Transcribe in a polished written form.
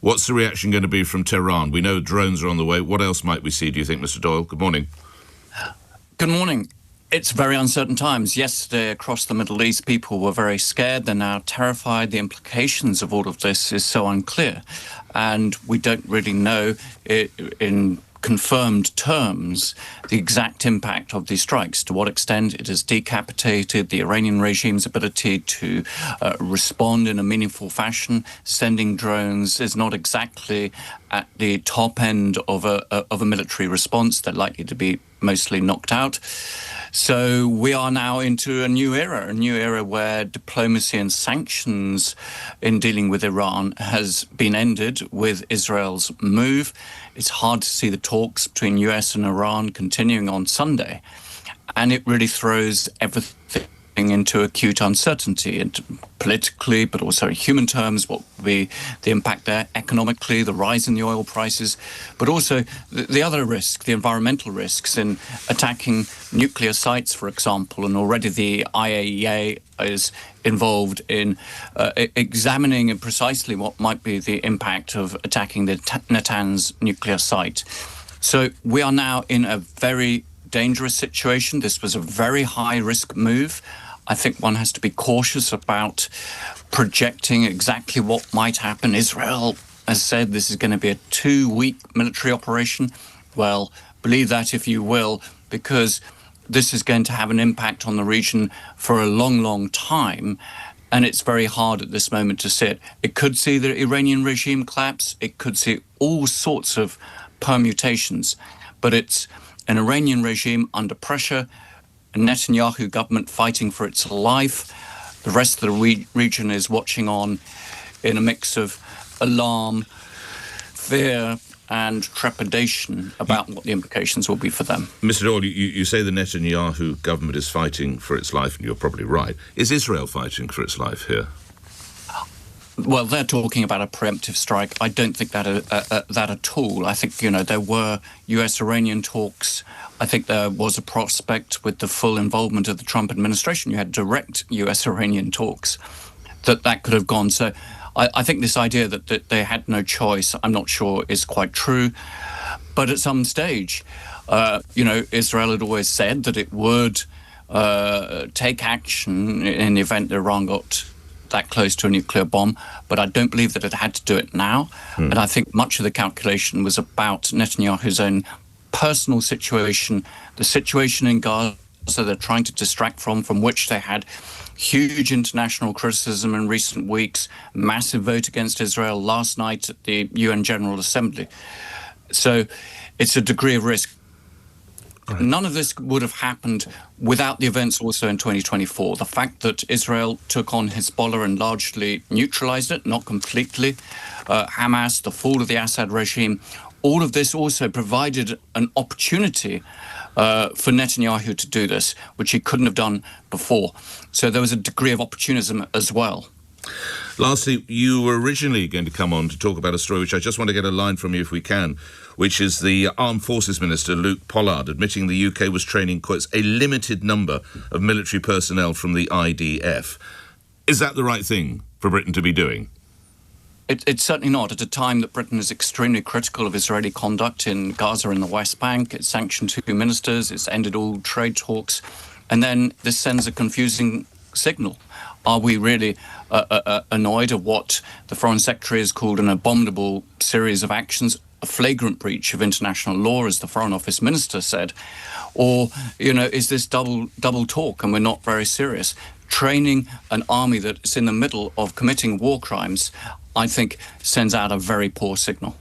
What's the reaction going to be from Tehran? We know drones are on the way. What else might we see, do you think, Mr. Doyle? Good morning. Good morning. It's very uncertain times. Yesterday, across the Middle East, people were very scared. They're now terrified. The implications of all of this is so unclear. And we don't really know in confirmed terms the exact impact of these strikes, to what extent it has decapitated the Iranian regime's ability to respond in a meaningful fashion. Sending drones is not exactly at the top end of a military response. They're likely to be mostly knocked out. So we are now into a new era where diplomacy and sanctions in dealing with Iran has been ended with Israel's move. It's hard to see the talks between US and Iran continuing on Sunday, and it really throws everything into acute uncertainty, and politically, but also in human terms, what will be the impact there, economically, the rise in the oil prices, but also the other risk, the environmental risks in attacking nuclear sites, for example. And already the IAEA is involved in examining precisely what might be the impact of attacking the Natanz nuclear site. So we are now in a very dangerous situation. This was a very high-risk move. I think one has to be cautious about projecting exactly what might happen. Israel has said this is going to be a 2-week military operation. Well, believe that if you will, because this is going to have an impact on the region for a long, long time. And it's very hard at this moment to see it. It could see the Iranian regime collapse. It could see all sorts of permutations. But it's an Iranian regime under pressure, a Netanyahu government fighting for its life. The rest of the region is watching on in a mix of alarm, fear, and trepidation about what the implications will be for them. Mr. Doyle, you say the Netanyahu government is fighting for its life, and you're probably right. Is Israel fighting for its life here? Well, they're talking about a preemptive strike. I don't think that at all. I think, there were US-Iranian talks. I think there was a prospect with the full involvement of the Trump administration. You had direct US-Iranian talks that could have gone. So I think this idea that they had no choice, I'm not sure is quite true. But at some stage, Israel had always said that it would take action in the event that Iran got that close to a nuclear bomb, but I don't believe that it had to do it now. And I think much of the calculation was about Netanyahu's own personal situation, the situation in Gaza they're trying to distract from which they had huge international criticism in recent weeks, massive vote against Israel last night at the UN General Assembly. So it's a degree of risk. Right. None of this would have happened without the events also in 2024. The fact that Israel took on Hezbollah and largely neutralized it, not completely, Hamas, the fall of the Assad regime, all of this also provided an opportunity for Netanyahu to do this, which he couldn't have done before. So there was a degree of opportunism as well. Lastly, you were originally going to come on to talk about a story which I just want to get a line from you if we can, which is the Armed Forces Minister, Luke Pollard, admitting the UK was training, quotes, a limited number of military personnel from the IDF. Is that the right thing for Britain to be doing? It's certainly not. At a time that Britain is extremely critical of Israeli conduct in Gaza and the West Bank, it's sanctioned 2 ministers, it's ended all trade talks, and then this sends a confusing signal. Are we really annoyed at what the Foreign Secretary has called an abominable series of actions, a flagrant breach of international law, as the Foreign Office Minister said? Or, is this double talk and we're not very serious? Training an army that's in the middle of committing war crimes, I think, sends out a very poor signal.